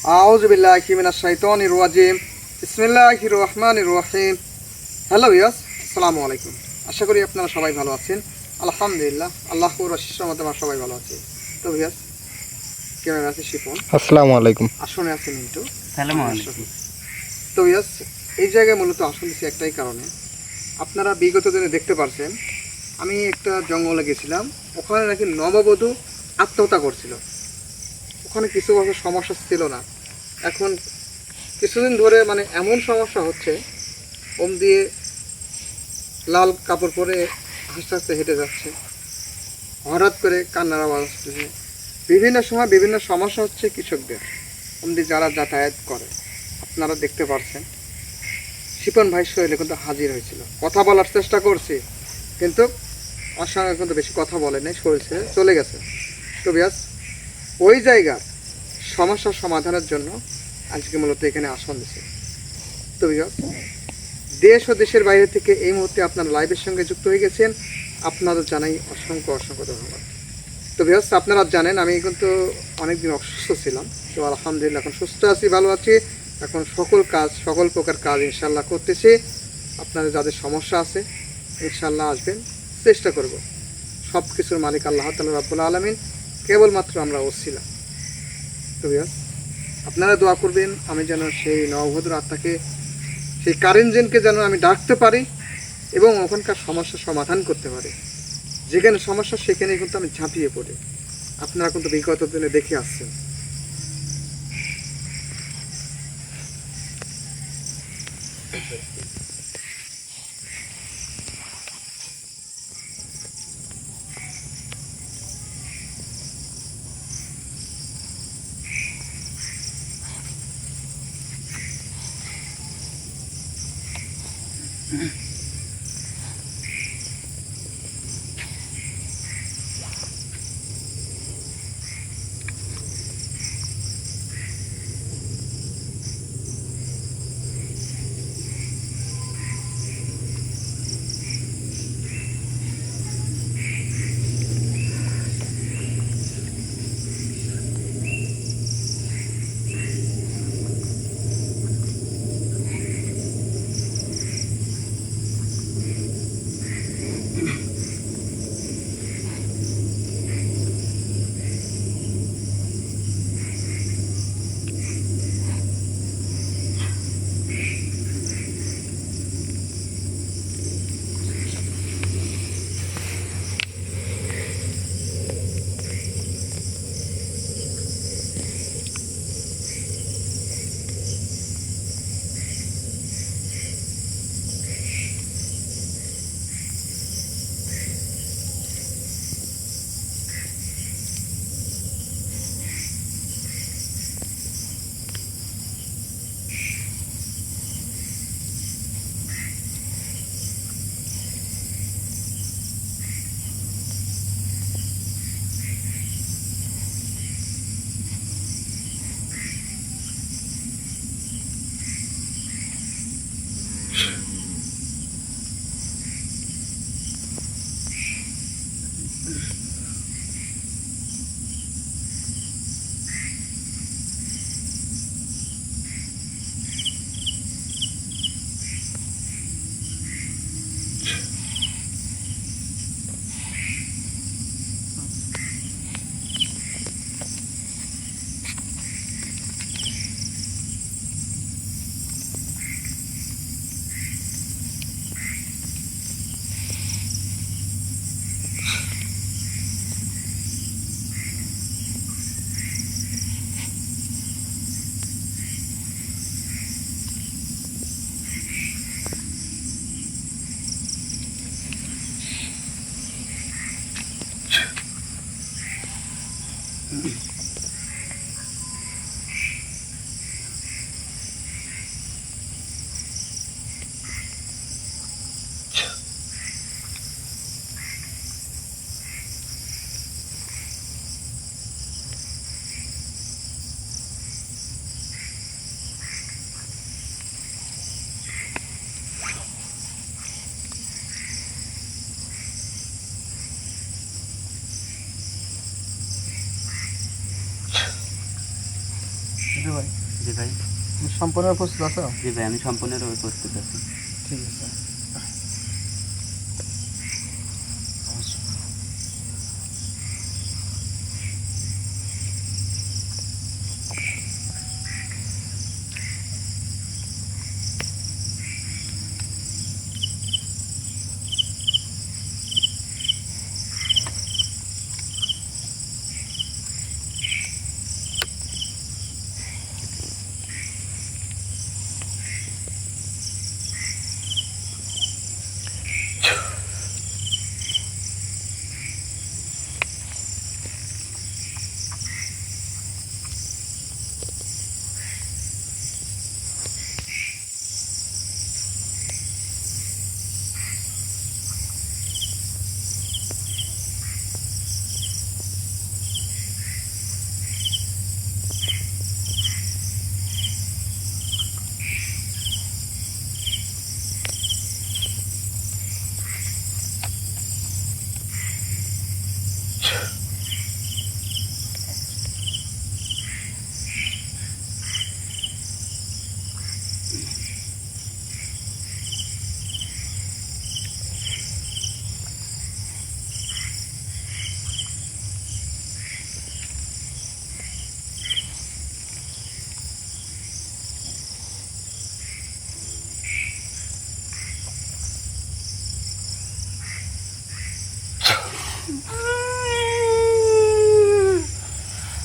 আউযু বিল্লাহি মিনাশ শাইতানির রাজিম। বিসমিল্লাহির রহমানির রহিম। হ্যালো ভিউয়ার্স, আসসালামু আলাইকুম। আশা করি আপনারা সবাই ভালো আছেন। আলহামদুলিল্লাহ, আল্লাহর অশেষ রহমতে আমরা সবাই ভালো আছি। তো ভিউয়ার্স, ক্যামেরা আছে শিপন, আসসালামু আলাইকুম। আসনে আছে মিন্টু। সালামু আলাইকুম। তো ভিউয়ার্স, এই জায়গায় মূলত আসন দিচ্ছি একটাই কারণে, আপনারা বিগত দিনে দেখতে পারছেন আমি একটা জঙ্গলে গেছিলাম, ওখানে নাকি নববধূ আত্মহত্যা করছিল। ওখানে কিছু বছর সমস্যা ছিল না, এখন কিছুদিন ধরে মানে এমন সমস্যা হচ্ছে, ওম দিয়ে লাল কাপড় পরে হাসতে হাসতে হেঁটে যাচ্ছে, হঠাৎ করে কান্নার আওয়াজ আসতেছে। বিভিন্ন সময় বিভিন্ন সমস্যা হচ্ছে কৃষকদের, ওম দিয়ে যারা যাতায়াত করে। আপনারা দেখতে পাচ্ছেন শিপন ভাই শৈলে কিন্তু হাজির হয়েছিল, কথা বলার চেষ্টা করছি, কিন্তু আমার সঙ্গে কিন্তু বেশি কথা বলে নাই, শরীর ছেড়ে চলে গেছে। তো ব্যাস ওই জায়গার সমস্যার সমাধানের জন্য আজকে মূলত এখানে আসন দিছে। তো ব্যাস দেশ ও দেশের বাইরে থেকে এই মুহূর্তে আপনার লাইভের সঙ্গে যুক্ত হয়ে গেছেন, আপনাদের জানাই অসংখ্য অসংখ্য ধন্যবাদ। তো ব্যাস আপনারা জানেন আমি কিন্তু অনেকদিন অসুস্থ ছিলাম, তো আলহামদুলিল্লাহ এখন সুস্থ আছি, ভালো আছি। এখন সকল প্রকার কাজ ইনশাল্লাহ করতেছি। আপনাদের যাদের সমস্যা আছে ইনশাল্লাহ আসবেন, চেষ্টা করব। সব কিছুর মালিক আল্লাহ তাআলা রাব্বুল আলামিন, কেবলমাত্র আমরা ওসিলা। তো ব্যাস আপনারা দোয়া করবেন আমি যেন সেই নববধূর আত্মাকে, সেই কারেঞ্জেনকে যেন আমি ডাকতে পারি এবং ওখানকার সমস্যার সমাধান করতে পারি। যেখানে সমস্যা সেখানে কিন্তু আমি ঝাঁপিয়ে পড়ি, আপনারা কিন্তু বিগত দিনে দেখে আসছেন। জি ভাই। জি ভাই। তুমি সম্পূর্ণ প্রস্তুত আছো? জি ভাই, আমি সম্পূর্ণরূপে প্রস্তুত আছি। ঠিক আছে।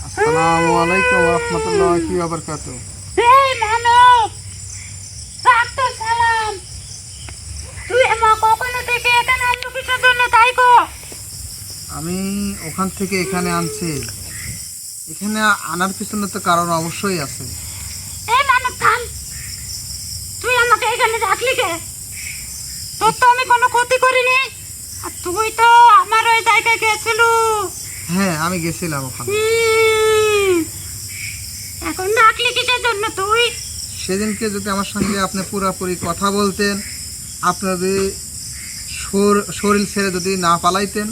আসসালামু আলাইকুম ওয়া রাহমাতুল্লাহি ওয়া বারাকাতুহু। এই মানব, ডাক্তার সালাম, তুই আমার কখনো থেকে এখানে আনলো কিসের জন্য তাই কো? আমি ওখান থেকে এখানে আনছি। এখানে আনার পিছনে তো কারণ অবশ্যই আছে। এই মানব থাম, তুই আমাকে এখানে রাখলি কে? তোর তো আমি কোনো ক্ষতি করিনি, আর তুই তো আমার ওই জায়গায় গেছিল। হ্যাঁ, আমি গেছিলাম ওখানে। এখন রাখলি কিসের জন্য তুই? সেদিনকে যদি আমার সঙ্গে আপনি পুরোপুরি কথা বলতেন, আপনার যদি শরীর ছেড়ে যদি না পালাইতেন,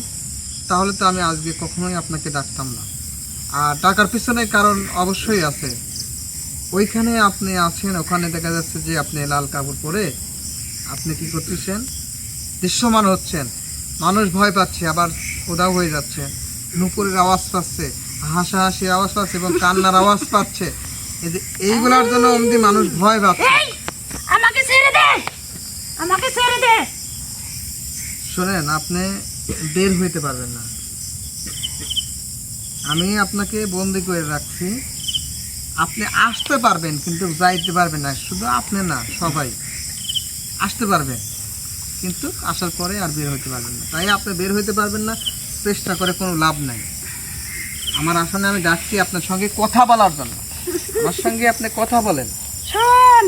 তাহলে তো আমি আজকে কখনোই আপনাকে ডাকতাম না। আর টাকার পিছনে কারণ অবশ্যই আছে। ওইখানে আপনি আছেন, ওখানে দেখা যাচ্ছে যে আপনি লাল কাপড় পরে আপনি কি করতেছেন, দৃশ্যমান হচ্ছেন, মানুষ ভয় পাচ্ছে, আবার উধাও হয়ে যাচ্ছে, নুপুরের আওয়াজ পাচ্ছে, হাসাহাসির আওয়াজ পাচ্ছে এবং কান্নার আওয়াজ পাচ্ছে। এইগুলোর জন্য অমনি মানুষ ভয় পাচ্ছে। এই, আমাকে ছেড়ে দে, আমাকে ছেড়ে দে। শোনেন, আপনি বের হইতে পারবেন না। আমি আপনাকে বন্দি করে রাখছি। আপনি আসতে পারবেন কিন্তু যাইতে পারবেন না। শুধু আপনি না, সবাই আসতে পারবেন কিন্তু আসার পরে আর বের হইতে পারবেন না। তাই আপনি বের হইতে পারবেন না, চেষ্টা করে কোনো লাভ নাই। আমার আসলে আমি ডাকছি আপনার সঙ্গে কথা বলার জন্য। আমার সঙ্গে আপনি কথা বলেন। শোন,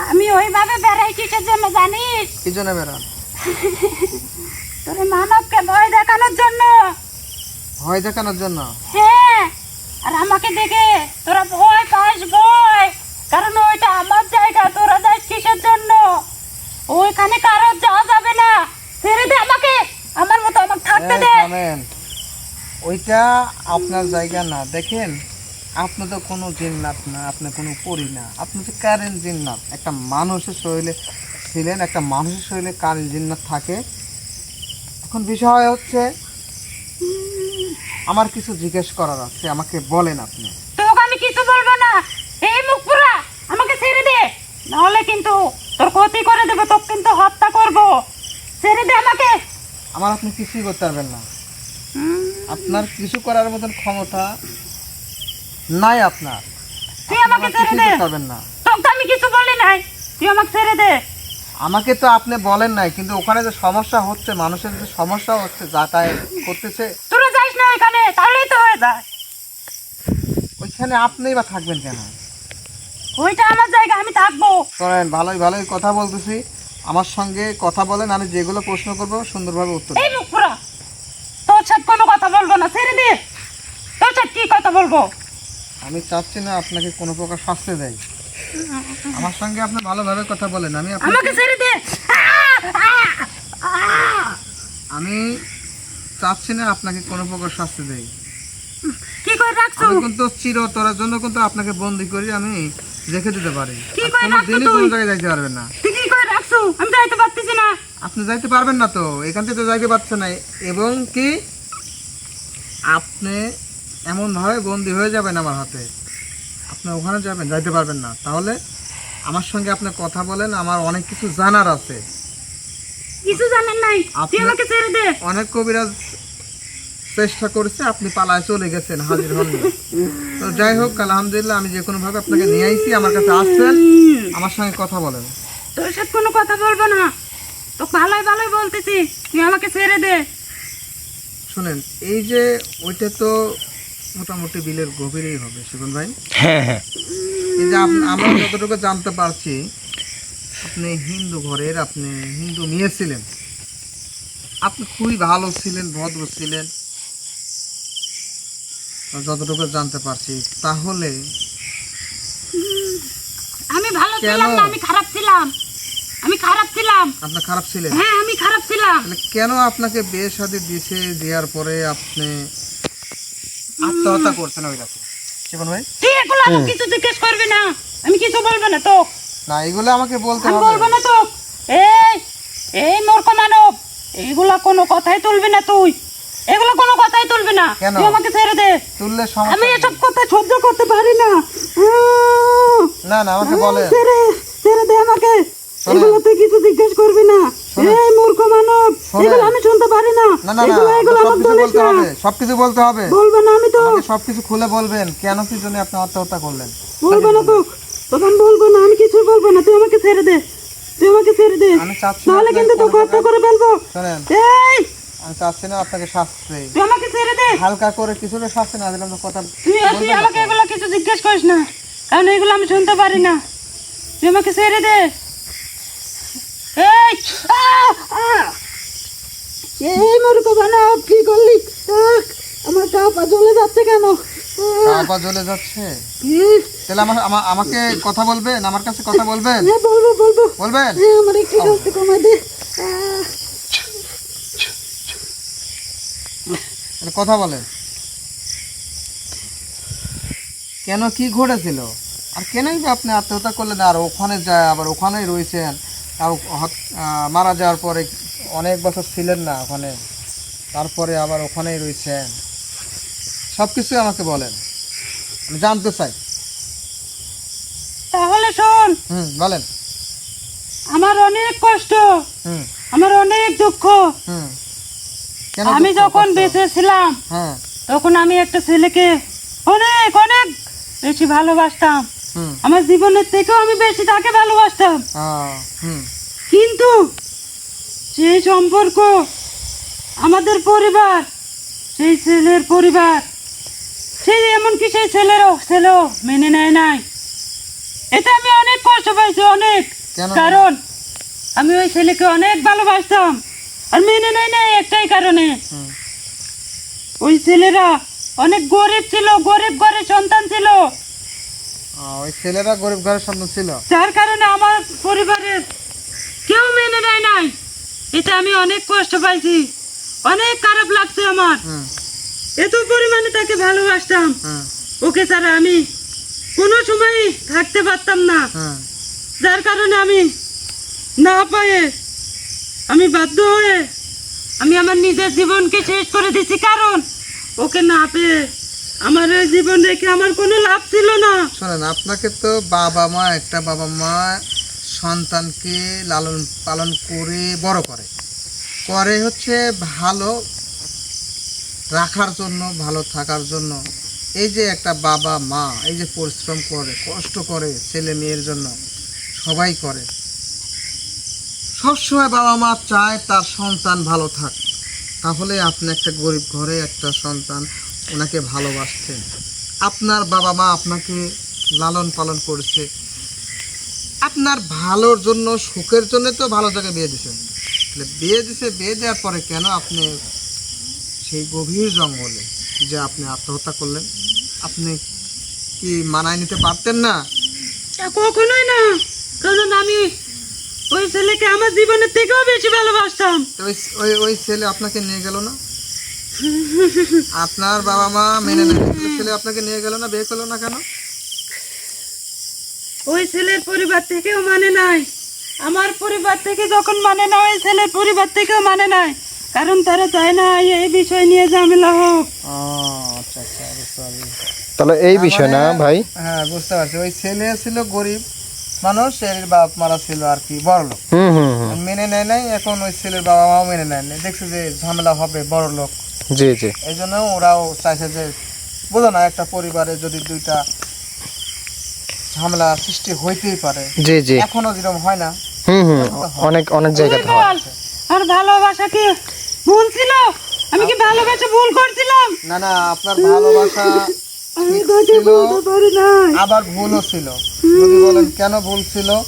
আমি ওইভাবে বেড়াই কিসের জন্য জানিস? কি জন্য বেরান? তোর মানবকে ভয় দেখানোর জন্য। ভয় দেখানোর জন্য? হ্যাঁ, আর আমাকে দেখে তোরা ভয় পাস, ভয়, কারণ ওইটা আমার জায়গা। তোরা যাস কিসের জন্য? ওইখানে কারোর যাওয়া যাবে না। ছেড়ে দে আমাকে, আমার মতো আমাকে থাকতে দে। থামেন, ওইটা আপনার জায়গা না। দেখেন, আপনি তো কোনো জিন্নাত না, আপনি কোনো পরী না, আপনি তো কারেন্ট জিন্নাত। একটা মানুষের শরীরে ছিলেন, একটা মানুষের শরীরে কারেন্ট জিন্নাত থাকে। এখন বিষয় হচ্ছে আমার কিছু জিজ্ঞেস করার আছে, আমাকে বলেন আপনি। তোকে আমি কিছু বলবো না। এই মুখ পুরা, আমাকে ছেড়ে দে, নাহলে কিন্তু তোর ক্ষতি করে দেবো, তোকে কিন্তু হত্যা করবো। ছেড়ে দে আমাকে। আমার আপনি কিছুই করতে পারবেন না। আপনার কিছু করার মতন ক্ষমতা নাই আপনার। তুই আমাকে ছেড়ে কিছুই দে। করতে পারবেন না। তোকে আমি কিছু বলি নাই, তুই আমাকে ছেড়ে দে। আমাকে তো আপনি বলেন নাই, কিন্তু ওখানে যে সমস্যা হচ্ছে, মানুষের যে সমস্যা হচ্ছে, যাতায়াত করতেছে, তোরা যাইস না ওইখানে, তাহলেই তো হয়ে যায়। ওইখানে আপনিই বা থাকবেন কেন? ওইটা আমার জায়গা, আমি থাকবো। শোনেন, ভালোই ভালোই কথা বলতেছি, আমার সঙ্গে কথা বলেন। আমি যেগুলো প্রশ্ন করবো সুন্দরভাবে উত্তর এই দেন। মুখ পুরা, তোর সাথে কোনো কথা বলবো না, ছেড়ে দে। তোর সাথে কি কথা বলবো? আমি চাচ্ছি না আপনাকে কোনো প্রকার শাস্তি দেয়। আমার সঙ্গে আপনি ভালোভাবে কথা বলেন। আমাকে ছেড়ে দে। আমি চাচ্ছি না আপনাকে কোনো প্রকার শাস্তি দেয়। কি করে রাখছো? আমি কিন্তু চিরতরের জন্য কিন্তু আপনাকে বন্দি করে আমি রেখে দিতে পারি। কি করে কোনো রাখছো দিনই তুই? কোনো জায়গায় যাইতে পারবেন না। তুই কি করে রাখছো? আমি যাইতে পারতেছি না। আপনি যাইতে পারবেন না তো, এখান থেকে তো যাইতে পারছেন না, এবং কি আপনি এমনভাবে বন্দি হয়ে যাবেন আমার হাতে, আপনি ওখানে যাবেন, যাইতে পারবেন না। তাহলে আমার সঙ্গে আপনি কথা বলেন, আমার অনেক কিছু জানার আছে। কিছু জানার নাই, তুই আপনি- আমাকে ছেড়ে দে। অনেক কবিরাজ চেষ্টা করেছে, আপনি পালায় চলে গেছেন, হাজির হননি। তো যাই হোক, আলহামদুলিল্লাহ, আমি যে কোনো ভাবে আপনাকে নিয়ে আইছি, আমার কাছে আসছেন, আমার সঙ্গে কথা বলেন। তোর সাথে কোনো কথা বলবো না, তো ভালোই ভালোই বলতেছি, তুই আমাকে ছেড়ে দে। শুনেন, এই যে ওইটা তো মোটামুটি বিলের গভীরেই হবে শিবন ভাই। এই যে আমরা যতটুকু জানতে পারছি, আপনি হিন্দু ঘরের, আপনি হিন্দু মেয়ে ছিলেন, আপনি খুবই ভালো ছিলেন, ভদ্র ছিলেন, যতটুকু জানতে পারছি। তাহলে আমি ভালো কেন? ছিলাম না, আমি খারাপ ছিলাম, আমি খারাপ ছিলাম। আপনি খারাপ ছিলেন, হ্যাঁ আমি খারাপ ছিলাম। তাহলে কেন আপনাকে বিয়ে শাদী দিছে, দেওয়ার পরে আপনি আত্মহত্যা করছেন ওই রাতে শিবন ভাই? তুই এগুলো আমাকে কিছু জিজ্ঞেস করবি না, আমি কিছু বলবো না তো। না, এগুলো আমাকে বলতে আমি হবে। বলবো না তো। এই এই মূর্খ মানব, এইগুলা কোনো কথাই তুলবি না তুই, এগুলো কোনো কথাই তুলবি না। কেন? তুই আমাকে ছেড়ে দে, তুললে আমি সমস্যা এসব নেই। কথা সহ্য করতে পারি না। না না, আমাকে বলেন। ছেড়ে ছেড়ে দে আমাকে, শোনেন। এগুলো তুই কিছু জিজ্ঞেস করবি না। শোনেন। এই মূর্খ মানব, শোনেন। এগুলো আমি শুনতে পারি না। না না না, এগুলো আমাকে সবকিছু বলিস বলতে না, হবে, সবকিছু বলতে হবে। বলবো না আমি তো, আমাকে সবকিছু খুলে বলবেন, কেন কি জন্য আপনি আত্মহত্যা করলেন। বলবো না তো, তোকে আমি বলবো না, আমি কিছু বলবো না, তুই আমাকে ছেড়ে দে, তুই আমাকে ছেড়ে দে, আমি চাচ্ছি নাহলে আপনার কিন্তু কোনো তোকে হত্যা করে ফেলবো। শোনেন, এই আমি চাচ্ছি না আপনাকে শাস্তি, তুই আমাকে ছেড়ে দে, হালকা করে কিছুটা শাস্তি না দিলে আমরা কথা তুই তুই বলবেন না আমাকে তো। এগুলো কিছু জিজ্ঞেস করিস না, কারণ এগুলো আমি শুনতে পারি না। তুই আমাকে ছেড়ে দে। এই এই মূর্খ বানাও, কি করলি? আমার গা পা জ্বলে যাচ্ছে কেন? পা পা জ্বলে যাচ্ছে, তাহলে আমাকে কথা বলবেন, আমার কাছে কথা বলবেন, বলবো বলবো, বলবেন। আমার একটু শাস্তি কমাই দে। তাহলে কথা বলেন, কেন, কি ঘটেছিল, আর কেনই বা আপনি আত্মহত্যা করলেন, আর ওখানে যায় আবার ওখানেই রয়েছেন, আর মারা যাওয়ার পরে অনেক বছর ছিলেন না ওখানে, তারপরে আবার ওখানেই রয়েছেন, সব কিছুই আমাকে বলেন, আমি জানতে চাই। তাহলে শোন, বলেন। আমার অনেক কষ্ট, হুম আমার অনেক দুঃখ। হুম কেন আমি দুঃখ, যখন কষ্ট? বেঁচে ছিলাম, হ্যাঁ। তখন আমি একটা ছেলেকে অনেক অনেক বেশি ভালোবাসতাম, হুম আমার জীবনের থেকেও আমি বেশি তাকে ভালোবাসতাম। হুম কিন্তু সেই সম্পর্ক, আমাদের পরিবার, সেই ছেলের পরিবার, সেই এমনকি সেই ছেলেও মেনে নেয় নাই। এতে আমি অনেক কষ্ট পাইছি, অনেক। কেন? কারণ আমি ওই ছেলেকে অনেক ভালোবাসতাম, আর মেনে নেয় নাই একটাই কারণে, হুম। ওই ছেলেরা অনেক গরিব ছিল, গরিব ঘরের সন্তান ছিল, ওই ছেলেরা গরিব ঘরের সন্তান ছিল। যার কারণে আমার পরিবারের কেউ মেনে নেয় নাই। এটা আমি অনেক কষ্ট পাইছি, অনেক খারাপ লাগছে আমার। হুম এত পরিমাণে তাকে ভালোবাসতাম, হুম ওকে ছাড়া আমি কোনো সময় থাকতে পারতাম না। হুম যার কারণে আমি না পায়ে, আমি বাধ্য হয়ে আমি আমার নিজের জীবনকে শেষ করে দিছি, কারণ ওকে না পেয়ে আমার এই জীবন রেখে আমার কোনো লাভ ছিল না। শোনেন, আপনাকে তো বাবা মা সন্তানকে লালন পালন করে বড় করে হচ্ছে ভালো রাখার জন্য, ভালো থাকার জন্য। এই যে একটা বাবা মা, এই যে পরিশ্রম করে, কষ্ট করে ছেলে মেয়ের জন্য, সবাই করে, সবসময় বাবা মা চায় তার সন্তান ভালো থাক। তাহলে আপনি একটা গরিব ঘরে একটা সন্তান, ওনাকে ভালোবাসছেন, আপনার বাবা মা আপনাকে লালন পালন করেছে, আপনার ভালোর জন্য, সুখের জন্য তো ভালো জায়গায় বিয়ে দিয়েছেন। তাহলে বিয়ে দেওয়ার পরে কেন আপনি সেই গভীর জঙ্গলে যে আপনি আত্মহত্যা করলেন? আপনি কি মানায় নিতে পারতেন না? তা কখনোই না, কারণ আমি ওই ছেলেকে আমার জীবনের থেকেও বেশি ভালোবাসতাম। তো ওই ছেলে আপনাকে নিয়ে গেল না? আপনার বাবা মা মেনে নেয়, তাহলে ছেলে আপনাকে নিয়ে গেল না, বিয়ে করলো না কেন? ওই ছেলের পরিবার থেকেও মানে নাই, আমার পরিবার থেকে যখন মানে না, ওই ছেলের পরিবার থেকেও মানে নাই, কারণ তারা চায় না এই বিষয় নিয়ে ঝামেলা হোক। আচ্ছা আচ্ছা, বুঝতে পারছি। তাহলে এই বিষয় না ভাই। হ্যাঁ, বুঝতে পারছি। ওই ছেলে ছিল গরিব মানুষ, এর বাপ মারা ছিল আর কি বড় লোক, হুম হুম হুম। মেনে নেয় নাই। এখন ওই ছেলের বাবা মাও মেনে নেয় নাই, দেখছে যে ঝামেলা হবে, বড় লোক, জি জি। এই জন্য ওরাও চাইছে যে, বোঝো না, একটা পরিবারে যদি দুইটা ঝামেলা সৃষ্টি হইতেই পারে। জি জি। এখনো যেরকম হয় না। হুম হুম, অনেক অনেক জায়গাতে হয়। বল, আর ভালোবাসা কি ভুল ছিল? আমি কি ভালোবাসা ভুল করছিলাম? না না, আপনার ভালোবাসা আমি ঠিক তোকে ছিল, বলতে পারি নাই। আবার ভুলও ছিল। যদি বলেন কেন ভুল ছিল,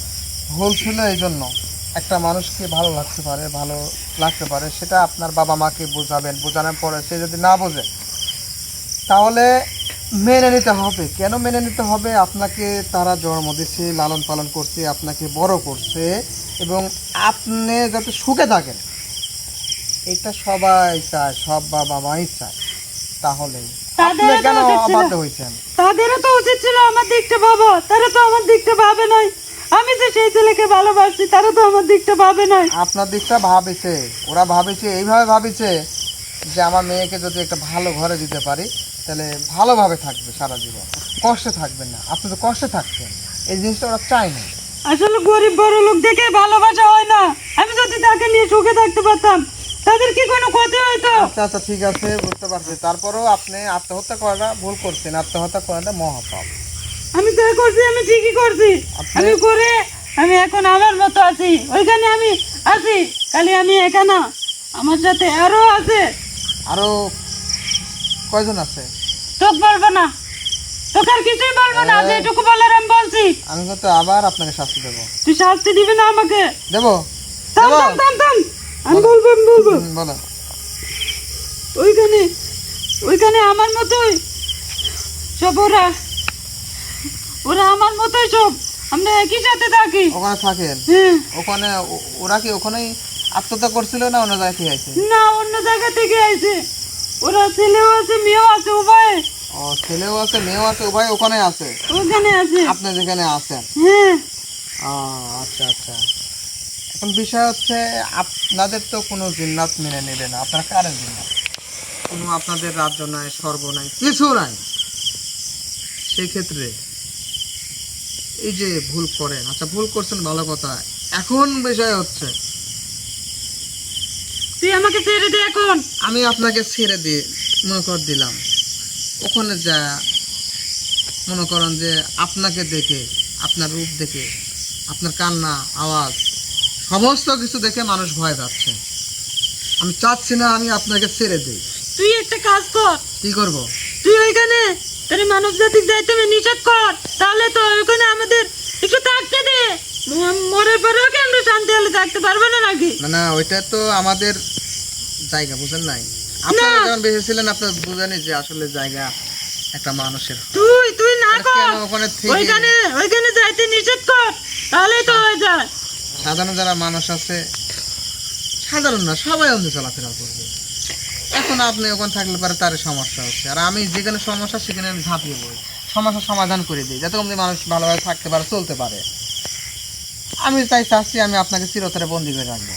ভুল ছিল এই জন্য, একটা মানুষকে ভালো লাগতে পারে, ভালো লাগতে পারে, সেটা আপনার বাবা মাকে বোঝাবেন, বোঝানোর পরে সে যদি না বোঝে তাহলে মেনে নিতে হবে। কেন মেনে নিতে হবে? আপনাকে তারা জন্ম দিচ্ছে, লালন পালন করছে, আপনাকে বড় করছে, এবং আপনি যাতে সুখে থাকেন এটা সবাই চায়, সব বাবা মাই চায়। তাহলে আপনি তাদেরও তো কেন উচিত ছিল। অবাধ্য হয়েছেন? তাদেরও তো উচিত ছিল আমার দিকটা ভাবা, তারা তো আমার দিকটা ভাবে নাই। আমি যে সেই ছেলেকে ভালোবাসি, তারা তো আমার দিকটা ভাবে নাই। আপনার দিকটা ভাবেছে, ওরা ভাবেছে, এইভাবে ভাবেছে যে আমার মেয়েকে যদি একটা ভালো ঘরে দিতে পারি তাহলে ভালোভাবে থাকবে সারা জীবন, কষ্টে থাকবেন না। আপনি তো কষ্টে থাকছেন, এই জিনিসটা ওরা চায় না। আসলে গরিব বড় লোক দেখে ভালোবাসা হয় না। আমি যদি তাকে নিয়ে সুখে থাকতে পারতাম, তাদের কি কোনো ক্ষতি হইতো? আচ্ছা আচ্ছা, ঠিক আছে, বুঝতে পারছি। তারপরেও আপনি আত্মহত্যা করাটা ভুল করছেন, আত্মহত্যা করাটা মহাপাপ। আমি যা করছি আমি ঠিকই করছি। আপনি- আমি করে আমি এখন আমার মতো আছি, ওইখানে আমি আছি। খালি আমি একা না, আমার সাথে আরো আছে। আরো কয়জন আছে? তোকে বলবো না, তোকে আর কিছুই বলবো না, যেটুকু বলার আমি বলছি। আমি কিন্তু আবার আপনাকে শাস্তি দেবো। তুই শাস্তি দিবি না আমাকে? দেবো? থাম দেবো? থাম থাম থাম, আমি বলবো আমি বলবো। বলো। ওইখানে ওইখানে আমার মতোই সব, ওরা ওরা আমার মতোই সব, আমরা একই সাথে থাকি। ওখানে থাকেন? হ্যাঁ। ওখানে ওরা কি ওখানেই আত্মহত্যা করছিল না অন্য জায়গায় কি আছে? না, অন্য জায়গা থেকে আইছে। ওরা ছেলেও আছে মেয়েও আছে, উভয় ও, ছেলেও আছে মেয়েও আছে, উভয় ওখানে আছে, ওখানে আছে। আপনি যেখানে আছেন। হ্যাঁ। আচ্ছা আচ্ছা। এখন বিষয় হচ্ছে আপনাদের তো কোনো জিন্নাত মেনে নেবে না। আপনারা কারেন জিন্নাত? কোনো আপনাদের রাজ্য নাই, স্বর্গ নাই, কিছু নাই। সেই ক্ষেত্রে এই যে ভুল করেন, আচ্ছা ভুল করছেন ভালো কথা, এখন বিষয় হচ্ছে তুই আমাকে ছেড়ে দে এখন। আমি আপনাকে ছেড়ে দিয়ে মনে কর দিলাম, ওখানে যা মনে করেন যে আপনাকে দেখে, আপনার রূপ দেখে, আপনার কান্না আওয়াজ সমস্ত কিছু দেখে মানুষ ভয় পাচ্ছে। আমি চাচ্ছি না আমি আপনাকে ছেড়ে দিই। তুই একটা কাজ কর, কি করব? তুই ওইখানে তোর মানব জাতির দায়িত্ব নিষেধ কর, তাহলে তো ওইখানে আমাদের একটু থাকতে দে। মরার পরেও কি আমরা শান্তি হলে থাকতে পারবো না নাকি? না না, ওইটা তো আমাদের জায়গা, বুঝেন নাই? আপনারা যখন বেঁচেছিলেন আপনার বুঝেনি যে আসলে জায়গা একটা মানুষের। তুই তুই না আর কর, কেন ওখানে থেকে- ওইখানে ওইখানে যাইতে নিষেধ কর, তাহলেই তো হয়ে যায়। সাধারণ যারা মানুষ আছে, সাধারণ না সবাই অন্য চলাফেরা করবে। এখন আপনি ওখানে থাকলে পারে তার সমস্যা হচ্ছে, আর আমি যেখানে সমস্যা সেখানে আমি ঝাঁপিয়ে পড়ি, সমস্যার সমাধান করে দিই, যাতে অন্য মানুষ ভালোভাবে থাকতে পারে, চলতে পারে। আমি তাই চাচ্ছি আমি আপনাকে চিরতরে বন্দি করে রাখবো।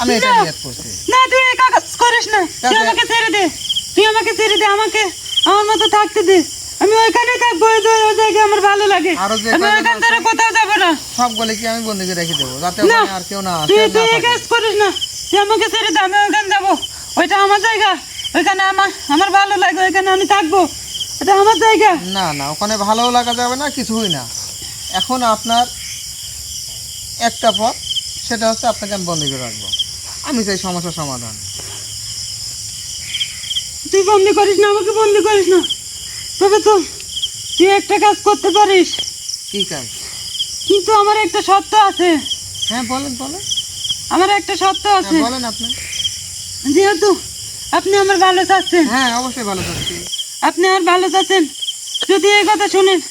আমি এটা নিয়ত করছি। না, তুই এই কাজ করিস না, তুই আচ্ছা। আমাকে ছেড়ে দে, তুই আমাকে ছেড়ে দে, আমাকে আমার মতো থাকতে দে। আমি ওইখানে থাকবো, ওই জায়গায় আমার ভালো লাগে। আরো যে আমি কয়জন ওইখান আছে? থেকে কোথাও যাবো না। সব গলে কি আমি বন্দি করে রেখে দেবো, যাতে না, ওখানে আর কেউ না আসে, তুই না তুই এই থাকে। কাজ করিস না, তুই আমাকে ছেড়ে দে, আমি ওইখানে যাবো। ওইটা আমার জায়গা, ওইখানে আমার ভালো লাগে, ওইখানে আমি থাকবো, এটা আমার জায়গা। না না, ওখানে ভালোও লাগা যাবে না, কিছুই না। এখন আপনার একটা পথ, সেটা হচ্ছে আপনাকে আমি বন্দি করে রাখবো। আমি চাই সমস্যার সমাধান। তুই বন্দি করিস না, আমাকে বন্দি করিস না। তবে তো তুই একটা কাজ করতে পারিস, কি কাজ? কিন্তু আমার একটা শর্ত আছে। হ্যাঁ বলেন বলেন। আমার একটা শর্ত আছে। হ্যাঁ, বলেন আপনি। যেহেতু আপনি আমার ভালো চাচ্ছেন, হ্যাঁ অবশ্যই ভালো থাকছি। আপনি আমার ভালো চাচ্ছেন, যদি এই কথা শুনেন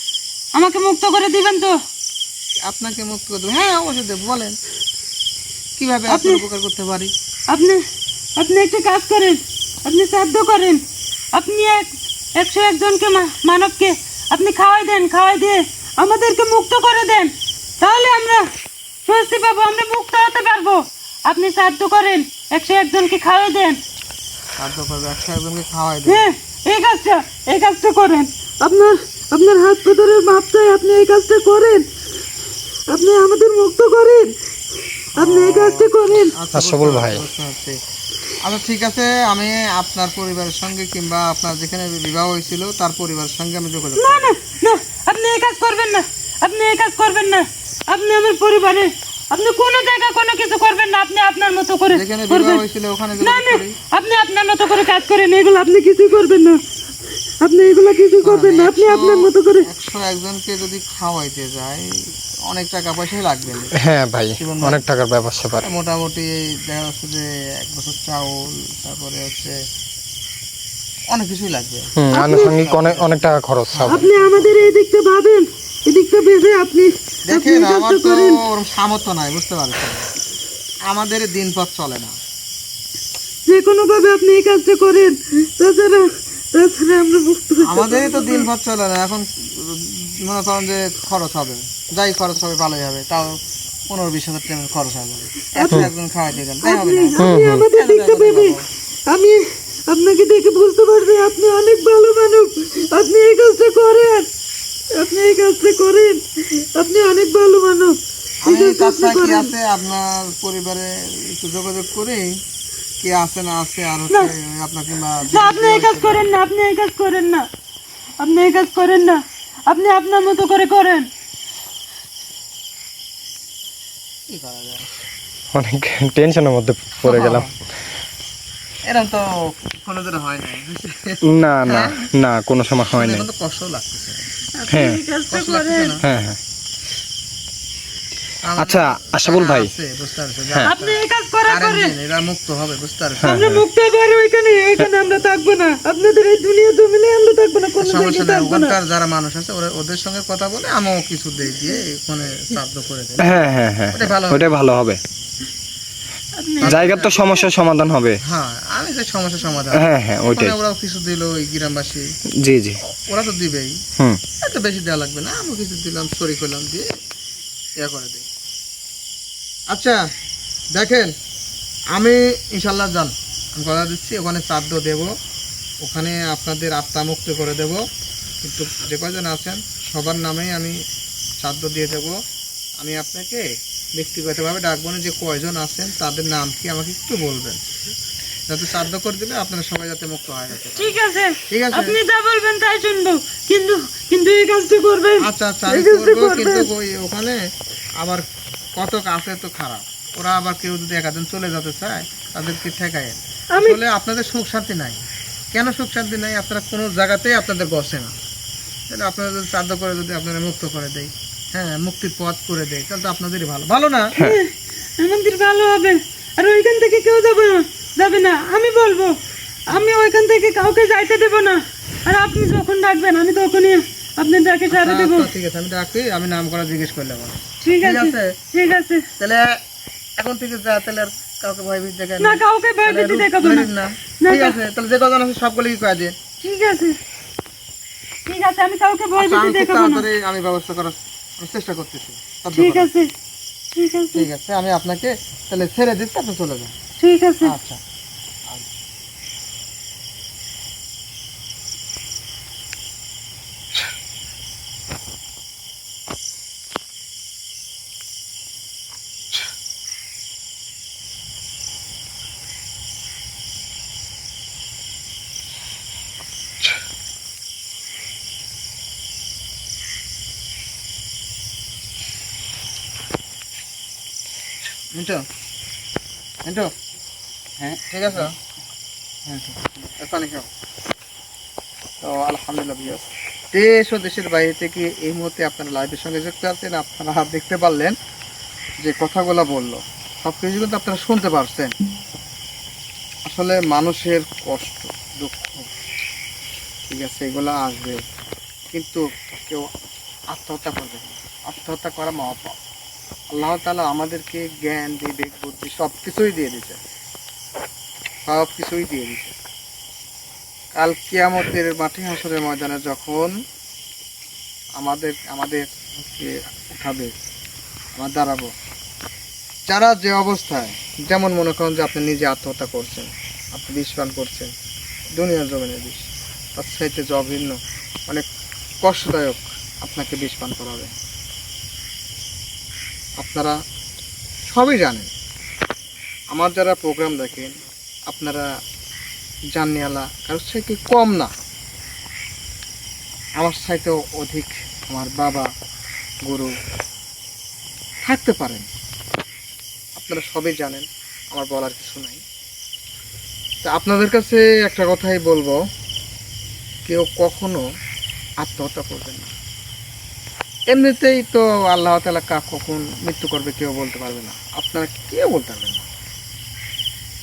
আমাকে মুক্ত করে দিবেন তো? আপনাকে মুক্ত করে দেবো? হ্যাঁ অবশ্যই দেবো, বলেন কিভাবে আপনার আপনি- উপকার করতে পারি। আপনি আপনি একটা কাজ করেন, আপনি শ্রাদ্ধ করেন, আপনি 101 জনকে মানবকে আপনি খাওয়াই দেন, খাওয়াই দিয়ে আমাদেরকে মুক্ত করে দেন, তাহলে আমরা স্বস্তি পাবো, আমরা মুক্ত হতে পারবো। আপনি শ্রাদ্ধ করেন, 101 জনকে খাওয়াই দেন। শ্রাদ্ধ করবে, 101 জনকে খাওয়াই দেবে। হ্যাঁ, এই কাজটা করেন। আপনার হাত পাথরের মাপ চাই, আপনি এই কাজটা করেন, আপনি আমাদের মুক্ত করেন, আপনি এই কাজটা করেন। আশরাফুল ভাই। বুঝতে পারছি। আচ্ছা ঠিক আছে, আমি আপনার পরিবারের সঙ্গে কিংবা আপনার যেখানে বিবাহ হয়েছিল তার পরিবারের সঙ্গে আমি যোগাযোগ না না না, আপনি এই কাজ করবেন না, আপনি এই কাজ করবেন না, আপনি আমার পরিবারে আপনি কোনো জায়গা কোনো কিছু করবেন না, আপনি আপনার মতো করে যেখানে বিবাহ করবেন। হয়েছিল ওখানে না যোগাযোগ না, করি। আপনি আপনার মতো করে কাজ করেন, এগুলো আপনি কিছু করবেন না, আপনি এগুলো কিছু করবেন না, আপনি আপনার মতো করে। 101 জনকে যদি খাওয়াইতে যায় অনেক টাকা পয়সাই লাগবে। হ্যাঁ ভাই, অনেক টাকার ব্যাপার স্যাপার। মোটামুটি দেখা যাচ্ছে যে 1 বছর চাউল, তারপরে হচ্ছে অনেক কিছুই লাগবে। আনুষঙ্গিক অনেক অনেক টাকা খরচ হবে। আপনি আমাদের এই দিকটা ভাবেন, এই দিকটা ভেবে আপনি দেখেন এই আমার কাজটা তো করেন। ওরকম সামর্থ্য নাই, বুঝতে পারছেন, আমাদের দিনপথ চলে না। যে কোনো ভাবে আপনি এই কাজটা করেন, তাছাড়া আমরা মুক্ত হতে আমাদেরই তো দিনপথ চলে না। এখন মনে করেন যে খরচ হবে, যাই খরচ হবে ভালোই হবে, তাও 15-20 হাজার টাকা খরচ হবে। একজন খাওয়াইতে গেলে তাই হবে না? আপনি আমাদের দিকটা ভেবে, আমি আপনাকে দেখে বুঝতে পারছি আপনি অনেক ভালো মানুষ, আপনি এই কাজটা করেন, আপনি এই কাজটা করেন, আপনি অনেক ভালো মানুষ। এই আমি কাজটা কাজটা আপনি কি করেন। আছে আপনার পরিবারে একটু যোগাযোগ করি, কে আছে না আছে, আর হচ্ছে আপনার কিংবা না, আপনি এই কাজ করেন না, আপনি এই কাজ করেন না, আপনি এই কাজ করেন না, আপনি আপনার মতো করে করেন। কি করা যায়? অনেক টেনশনের মধ্যে পড়ে গেলাম। এরকম তো কোনোদিন হয় নাই। না না না, কোনো সময় হয় নাই। এখন তো কষ্ট লাগতেছে। হ্যাঁ এই কাজটা কষ্ট লাগতেছে করেন, না? হ্যাঁ হ্যাঁ। আমাদের আচ্ছা আশরাফুল ভাই, আছে, বুঝতে পারছো? হ্যাঁ। আপনি এই কাজ করার কারেন্ট পরে দিন, এরা মুক্ত হবে, বুঝতে পারছো? আমরা মুক্ত হবো, আর এখানে আমরা থাকবো না, আপনাদের এই দুনিয়া জমিনে আমরা থাকবো না, কোনো সমস্যা জায়গায় নেই, থাকবো না। ওখানকার যারা মানুষ আছে ওদের সঙ্গে কথা বলে আমিও কিছু দিয়ে ওখানে শ্রাদ্ধ করে দেয়। হ্যাঁ হ্যাঁ হ্যাঁ, ওটাই ভালো হবে। ওটাই ভালো হবে। আপনি জায়গার তো সমস্যার সমাধান হবে। হ্যাঁ, আমি যে সমস্যার সমাধান, হ্যাঁ হ্যাঁ, ওইটাই। ওখানে ওরাও কিছু দিল, ওই গ্রামবাসী জি জি। ওরা তো দিবেই, হুম। এত বেশি দেওয়া লাগবে না, আমি কিছু দিলাম, সরি করলাম, দিয়ে ইয়া করে দিই। আচ্ছা দেখেন, আমি ইনশাল্লাহ যান, আমি কথা দিচ্ছি ওখানে শ্রাদ্ধ দেব, ওখানে আপনাদের আত্মা মুক্ত করে দেব, কিন্তু যে কয়জন আছেন সবার নামেই আমি শ্রাদ্ধ দিয়ে দেব। আমি আপনাকে ব্যক্তিগতভাবে ডাকবো না, যে কয়জন আছেন তাদের নাম কি আমাকে একটু বলবেন, যাতে শ্রাদ্ধ করে দিলে আপনারা সবাই যাতে মুক্ত হয়ে যেতে পারে। ঠিক আছে, ঠিক আছে? আপনি যা বলবেন তাই শুনবো, কিন্তু কিন্তু এই কাজটা করবেন। আচ্ছা আচ্ছা, আমি এই কাজটা করবো, করবেন। কিন্তু ওখানে আবার কত আছে তো খারাপ, ওরা আবার কেউ যদি একাদিন চলে যেতে চায় তাদেরকে ঠেকায়। আমি- আসলে আপনাদের সুখ শান্তি নাই। কেন সুখ শান্তি নাই? আপনারা কোনো জায়গাতেই আপনাদের বসে না। তাহলে আপনারা যদি শ্রাদ্ধ করে যদি আপনারা মুক্ত করে দেয়, হ্যাঁ, মুক্তির পথ করে দেয়, তাহলে তো আপনাদেরই ভালো, ভালো না? আমাদের ভালো হবে, আর ওইখান থেকে কেউ যাবে না, আমি বলবো, আমি ওইখান থেকে কাউকে যাইতে দেব না, আর আপনি যখন ডাকবেন আমি তখনই আপনার ডাকে সাড়া দেবো। আচ্ছা, ঠিক আছে, আমি ডাকি, আমি নাম করা জিজ্ঞেস করলাম। ঠিক ঠিক আছে, আছে। ঠিক আছে। তাহলে এখন থেকে যা, তাহলে আর কাউকে ভয় ভীতি দেখায় না, কাউকে ভয় ভীতি দেখাবো না। না, ঠিক আছে, তাহলে যে কজন আছে সবগুলো কি কয়ে দিয়ে। ঠিক আছে, ঠিক আছে, আমি কাউকে ভয় আচ্ছা, ভীতি আমি খুব দেখাবো না। তাড়াতাড়ি আমি ব্যবস্থা করার আমি চেষ্টা করতেছি। শ্রাদ্ধ ঠিক করার। আছে, ঠিক আছে, ঠিক আছে, আমি আপনাকে তাহলে ছেড়ে দিচ্ছি, আপনি চলে যান। ঠিক আছে। আচ্ছা। মিন্টু, মিন্টু, হ্যাঁ ঠিক আছে? হ্যাঁ, ঠিক আছে। এখনই খাও। তো আলহামদুলিল্লাহ বিয়াস, দেশ ও দেশের বাইরে থেকে এই মুহূর্তে আপনারা লাইভের সঙ্গে যুক্ত আছেন। আপনারা দেখতে পারলেন যে কথাগুলো বললো, সব কিছু কিন্তু আপনারা শুনতে পারছেন। আসলে মানুষের কষ্ট, দুঃখ, ঠিক আছে, এগুলো আসবে, কিন্তু কেউ আত্মহত্যা করবে না। আত্মহত্যা করা মহাপাপ। আল্লাহ তাআলা আমাদেরকে জ্ঞান, বিবেক, বুদ্ধি সব কিছুই দিয়ে দিয়েছে, সব কিছুই দিয়ে দিয়েছে। কাল কিয়ামতের মাঠে হাসরের ময়দানে যখন আমাদের উঠাবে, আমরা দাঁড়াবো, যারা যে অবস্থায়, যেমন মনে করেন যে আপনি নিজে আত্মহত্যা করছেন, আপনি বিষ পান করছেন, দুনিয়ার জমিনের বিষ, তার চাইতে জঘন্য অনেক কষ্টদায়ক আপনাকে বিষ পান করাবে। আপনারা সবই জানেন, আমার যারা প্রোগ্রাম দেখেন আপনারা জানিয়ালা কারোর চাইতে কম না, আমার চাইতেও অধিক আমার বাবা গুরু থাকতে পারেন। আপনারা সবই জানেন, আমার বলার কিছু নাই। তা আপনাদের কাছে একটা কথাই বলবো, কেউ কখনো আত্মহত্যা করবেন না। এমনিতেই তো আল্লাহ তাআলা কখন মৃত্যু করবে কেউ বলতে পারবে না, আপনারা কেউ বলতে পারবেন না।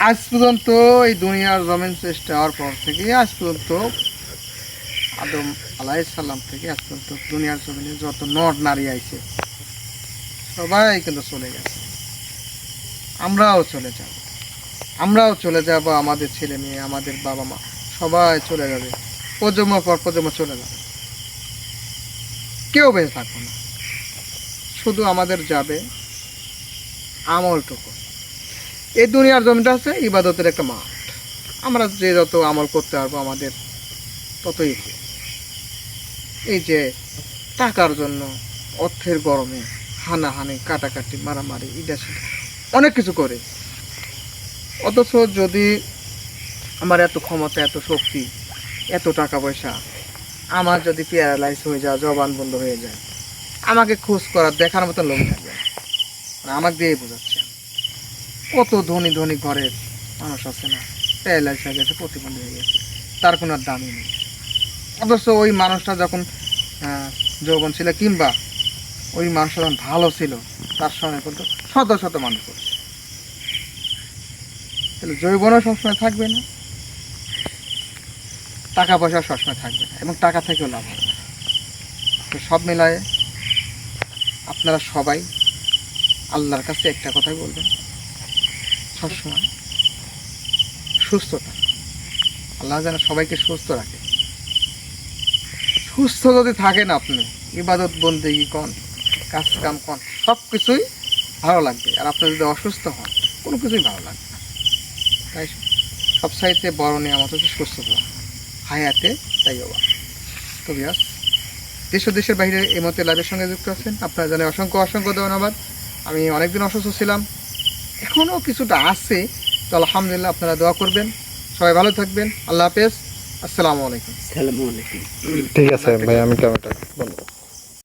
আজ পর্যন্ত এই দুনিয়ার জমিন সৃষ্টি হওয়ার পর থেকে আজ পর্যন্ত আদম আলাইহিস সালাম থেকে আজ পর্যন্ত দুনিয়ার জমিনে যত নর নারী আইছে সবাই কিন্তু চলে গেছে, আমরাও চলে যাব, আমাদের ছেলে মেয়ে, আমাদের বাবা মা সবাই চলে যাবে, প্রজন্ম পর প্রজন্ম চলে যাবে, কেউ বেঁচে থাকবে না। শুধু আমাদের যাবে আমলটুকু। এই দুনিয়ার জমিটা আছে ইবাদতের একটা মাঠ, আমরা যে যত আমল করতে পারবো আমাদের ততই। এই যে টাকার জন্য অর্থের গরমে হানাহানি, কাটাকাটি, মারামারি, এটা সেটা অনেক কিছু করে, অথচ যদি আমার এত ক্ষমতা, এত শক্তি, এত টাকা পয়সা, আমার যদি প্যারালাইজ হয়ে যায়, জবান বন্ধ হয়ে যায়, আমাকে খোঁজ করার দেখার মতন লোক থাকবে না। আমাকে দিয়ে বোঝাচ্ছে কত ধনী ধনী ঘরের মানুষ আছে না, প্যারালাইজ হয়ে গেছে, প্রতিবন্ধী হয়ে গেছে, তার কোনো আর দামই নেই। অথচ ওই মানুষটা যখন যৌবন ছিল, কিংবা ওই মানুষটা যখন ভালো ছিল, তার সঙ্গে কিন্তু শত শত মানুষ করছে। তাহলে যৌবনও সবসময় থাকবে না, টাকা পয়সা সবসময় থাকবে না, এবং টাকা থেকেও লাভ হবে না। তো সব মিলায়ে আপনারা সবাই আল্লাহর কাছে একটা কথাই বলবেন, সবসময় সুস্থতা। আল্লাহ যেন সবাইকে সুস্থ রাখে। সুস্থ যদি থাকেন আপনি, ইবাদত বন্দেগী কন, কাজ কাম কন, সব কিছুই ভালো লাগবে। আর আপনি যদি অসুস্থ হন, কোনো কিছুই ভালো লাগবে না। তাই সবচাইতে বড় নিয়ামত হচ্ছে সুস্থতা, হায়াতে তাই বাবা। তো বিয়াস, দেশ ও দেশের বাইরে এই মতে লাইভের সঙ্গে যুক্ত আছেন, আপনারা জানেন অসংখ্য অসংখ্য ধন্যবাদ। আমি অনেকদিন অসুস্থ ছিলাম, এখনও কিছুটা আছে, তো আলহামদুলিল্লাহ আপনারা দোয়া করবেন। সবাই ভালো থাকবেন, আল্লাহ হাফেজ, আসসালামু আলাইকুম। আসসালামু আলাইকুম। ঠিক আছে ভাই, আমি ক্যামেরাটা বন্ধ